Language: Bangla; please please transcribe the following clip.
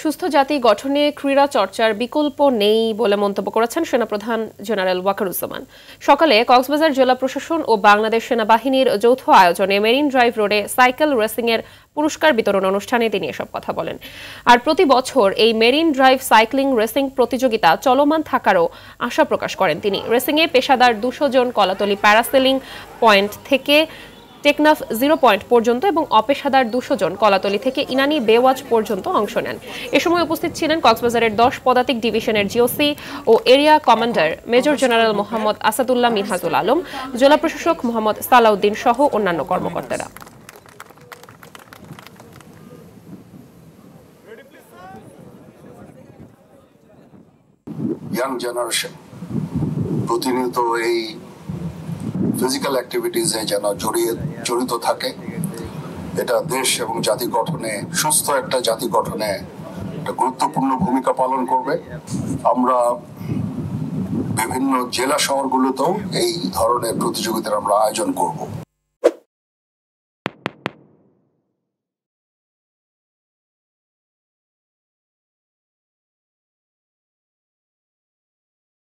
সুস্থ জাতি গঠনে ক্রীড়া চর্চার বিকল্প নেই বলে মন্তব্য করেছেন সেনাপ্রধান জেনারেল ওয়াকারুজ্জামান। সকালে কক্সবাজার জেলা প্রশাসন ও বাংলাদেশ সেনাবাহিনীর যৌথ আয়োজনে মেরিন ড্রাইভ রোডে সাইকেল রেসিং এর পুরস্কার বিতরণ অনুষ্ঠানে তিনি এসব কথা বলেন। আর প্রতি বছর এই মেরিন ড্রাইভ সাইক্লিং রেসিং প্রতিযোগিতা চলমান থাকারও আশা প্রকাশ করেন তিনি। রেসিংয়ে পেশাদার 200 জন কলাতলি প্যারাসেলিং পয়েন্ট থেকে টেকনাফ 0 পয়েন্ট পর্যন্ত এবং অপেশাদার 200 জন কলাতলি থেকে ইনানি বেওয়াচ পর্যন্ত অংশ নেন। এ সময় উপস্থিত ছিলেন কক্সবাজারের 10 পদাতিক ডিভিশনের জিওসি ও area commander major general Mohammad Asadullah Minhajul Alam, জেলা প্রশাসক মোহাম্মদ সালাউদ্দিন সহ অন্যান্য কর্মকর্তারা। ইয়াং জেনারেশন প্রতিনিয়ত এই ফিজিক্যাল অ্যাক্টিভিটিসে যেন জড়িত থাকে। এটা দেশ এবং জাতি গঠনে, সুস্থ একটা জাতি গঠনে একটা গুরুত্বপূর্ণ ভূমিকা পালন করবে। আমরা বিভিন্ন জেলা শহরগুলোতেও এই ধরনের প্রতিযোগিতার আমরা আয়োজন করব।